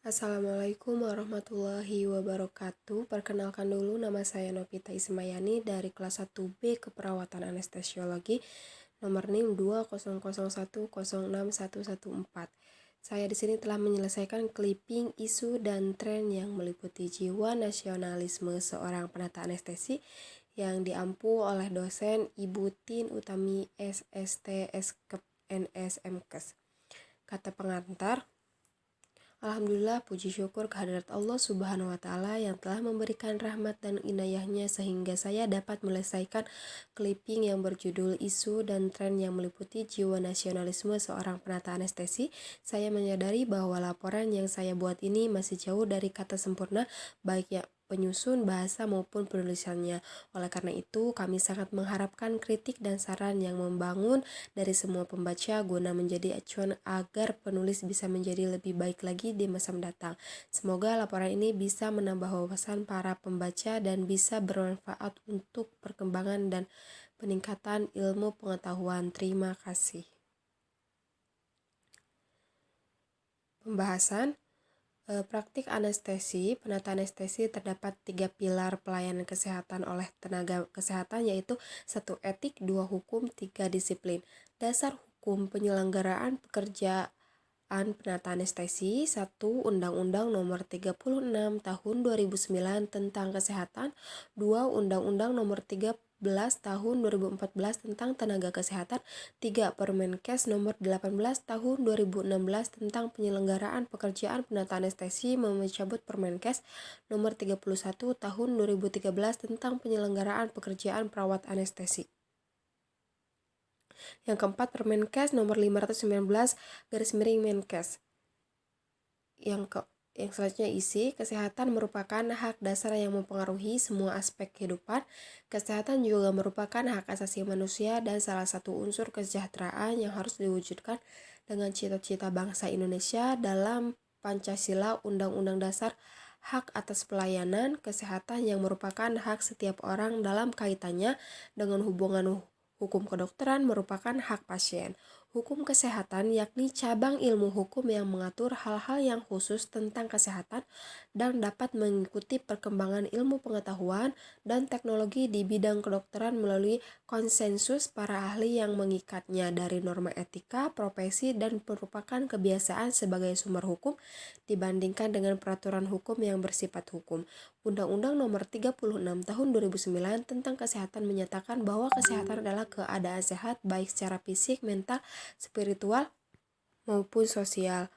Assalamualaikum warahmatullahi wabarakatuh. Perkenalkan dulu, nama saya Novita Ismayani dari kelas 1B Keperawatan Anestesiologi nomor NIM 200106114. Saya di sini telah menyelesaikan clipping isu dan tren yang meliputi jiwa nasionalisme seorang penata anestesi yang diampu oleh dosen Ibu Tin Utami SST Eskep NSMKes. Kata pengantar, Alhamdulillah, puji syukur kehadirat Allah Subhanahu wa Ta'ala yang telah memberikan rahmat dan inayahnya sehingga saya dapat menyelesaikan clipping yang berjudul isu dan tren yang meliputi jiwa nasionalisme seorang penata anestesi. Saya menyadari bahwa laporan yang saya buat ini masih jauh dari kata sempurna, baik ya penyusun bahasa maupun penulisannya. Oleh karena itu, kami sangat mengharapkan kritik dan saran yang membangun dari semua pembaca guna menjadi acuan agar penulis bisa menjadi lebih baik lagi di masa mendatang. Semoga laporan ini bisa menambah wawasan para pembaca dan bisa bermanfaat untuk perkembangan dan peningkatan ilmu pengetahuan. Terima kasih. Pembahasan praktik anestesi. Penata anestesi terdapat 3 pilar pelayanan kesehatan oleh tenaga kesehatan, yaitu 1. Etik, 2. Hukum, 3. Disiplin. Dasar hukum penyelenggaraan pekerjaan penata anestesi. 1. Undang-Undang Nomor 36 Tahun 2009 tentang Kesehatan. 2. Undang-Undang Nomor 13 Tahun 2014 tentang Tenaga Kesehatan. 3. Permenkes Nomor 18 Tahun 2016 tentang Penyelenggaraan Pekerjaan Penata Anestesi mencabut Permenkes Nomor 31 Tahun 2013 tentang Penyelenggaraan Pekerjaan Perawat Anestesi. Yang keempat, Permenkes Nomor 519/Menkes. Yang selanjutnya isi, kesehatan merupakan hak dasar yang mempengaruhi semua aspek kehidupan. Kesehatan juga merupakan hak asasi manusia dan salah satu unsur kesejahteraan yang harus diwujudkan dengan cita-cita bangsa Indonesia dalam Pancasila, Undang-Undang Dasar. Hak atas pelayanan kesehatan yang merupakan hak setiap orang dalam kaitannya dengan hubungan hukum kedokteran merupakan hak pasien. Hukum kesehatan yakni cabang ilmu hukum yang mengatur hal-hal yang khusus tentang kesehatan dan dapat mengikuti perkembangan ilmu pengetahuan dan teknologi di bidang kedokteran melalui konsensus para ahli yang mengikatnya dari norma etika, profesi, dan merupakan kebiasaan sebagai sumber hukum dibandingkan dengan peraturan hukum yang bersifat hukum. Undang-Undang Nomor 36 Tahun 2009 tentang Kesehatan menyatakan bahwa kesehatan adalah keadaan sehat baik secara fisik, mental, spiritual, maupun sosial.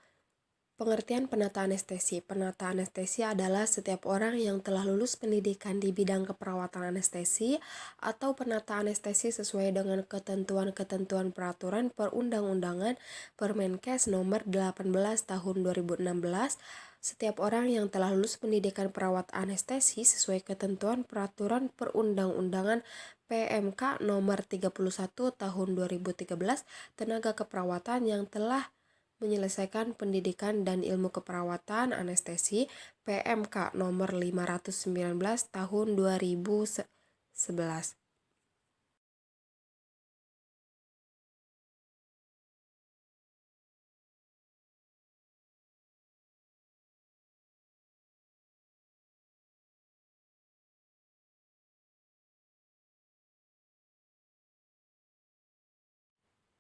Pengertian penata anestesi. Penata anestesi adalah setiap orang yang telah lulus pendidikan di bidang keperawatan anestesi atau penata anestesi sesuai dengan ketentuan-ketentuan peraturan perundang-undangan Permenkes Nomor 18 Tahun 2016. Setiap orang yang telah lulus pendidikan perawat anestesi sesuai ketentuan peraturan perundang-undangan PMK Nomor 31 Tahun 2013, tenaga keperawatan yang telah menyelesaikan pendidikan dan ilmu keperawatan anestesi PMK Nomor 519 Tahun 2011.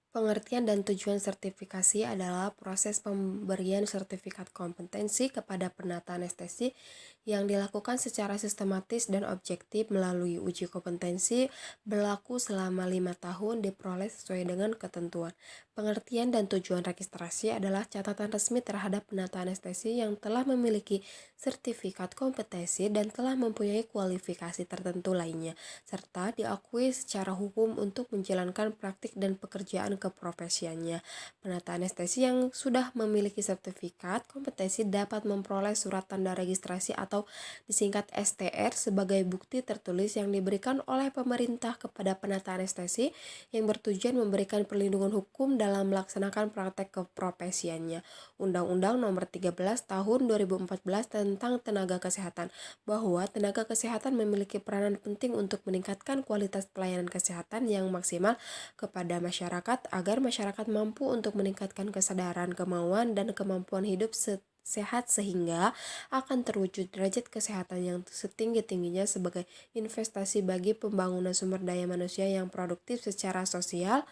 Pengertian dan tujuan sertifikasi adalah proses pemberian sertifikat kompetensi kepada penata anestesi yang dilakukan secara sistematis dan objektif melalui uji kompetensi berlaku selama 5 tahun diperoleh sesuai dengan ketentuan. Pengertian dan tujuan registrasi adalah catatan resmi terhadap penata anestesi yang telah memiliki sertifikat kompetensi dan telah mempunyai kualifikasi tertentu lainnya, serta diakui secara hukum untuk menjalankan praktik dan pekerjaan keprofesiannya. Penata anestesi yang sudah memiliki sertifikat kompetensi dapat memperoleh surat tanda registrasi atau disingkat STR sebagai bukti tertulis yang diberikan oleh pemerintah kepada penata anestesi yang bertujuan memberikan perlindungan hukum dalam melaksanakan praktek keprofesiannya. Undang-Undang Nomor 13 Tahun 2014 tentang Tenaga Kesehatan, bahwa tenaga kesehatan memiliki peranan penting untuk meningkatkan kualitas pelayanan kesehatan yang maksimal kepada masyarakat agar masyarakat mampu untuk meningkatkan kesadaran, kemauan, dan kemampuan hidup sehat sehingga akan terwujud derajat kesehatan yang setinggi-tingginya sebagai investasi bagi pembangunan sumber daya manusia yang produktif secara sosial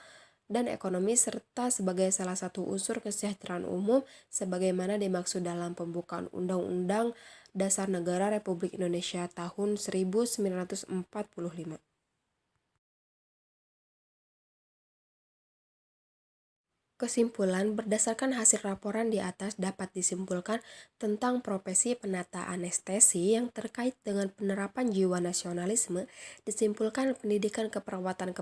dan ekonomi serta sebagai salah satu unsur kesejahteraan umum sebagaimana dimaksud dalam pembukaan Undang-Undang Dasar Negara Republik Indonesia tahun 1945. Kesimpulan, berdasarkan hasil laporan di atas dapat disimpulkan tentang profesi penata anestesi yang terkait dengan penerapan jiwa nasionalisme, disimpulkan pendidikan keperawatan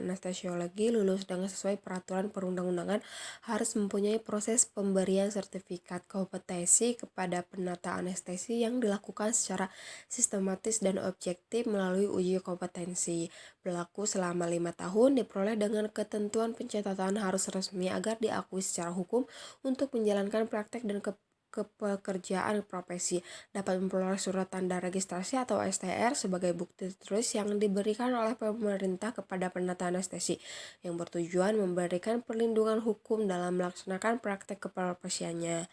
anestesiologi lulus dengan sesuai peraturan perundang-undangan harus mempunyai proses pemberian sertifikat kompetensi kepada penata anestesi yang dilakukan secara sistematis dan objektif melalui uji kompetensi. Berlaku selama 5 tahun, diperoleh dengan ketentuan pencatatan harus resmi agar diakui secara hukum untuk menjalankan praktek dan kepekerjaan profesi. Dapat memperoleh surat tanda registrasi atau STR sebagai bukti tertulis yang diberikan oleh pemerintah kepada penata anestesi yang bertujuan memberikan perlindungan hukum dalam melaksanakan praktek keprofesiannya.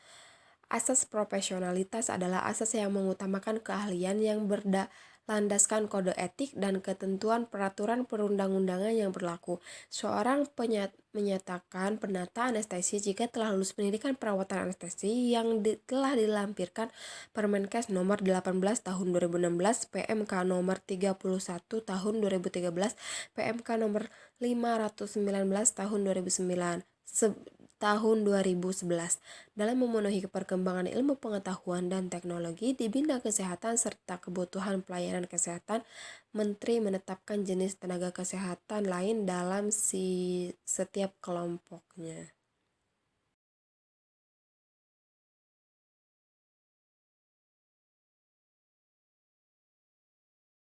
Asas profesionalitas adalah asas yang mengutamakan keahlian yang berlandaskan kode etik dan ketentuan peraturan perundang-undangan yang berlaku. Seorang menyatakan penata anestesi jika telah lulus pendidikan perawatan anestesi yang telah dilampirkan Permenkes nomor 18 tahun 2016, PMK nomor 31 tahun 2013, PMK nomor 519 tahun 2009. Tahun 2011 dalam memenuhi perkembangan ilmu pengetahuan dan teknologi di bidang kesehatan serta kebutuhan pelayanan kesehatan, Menteri menetapkan jenis tenaga kesehatan lain dalam setiap kelompoknya.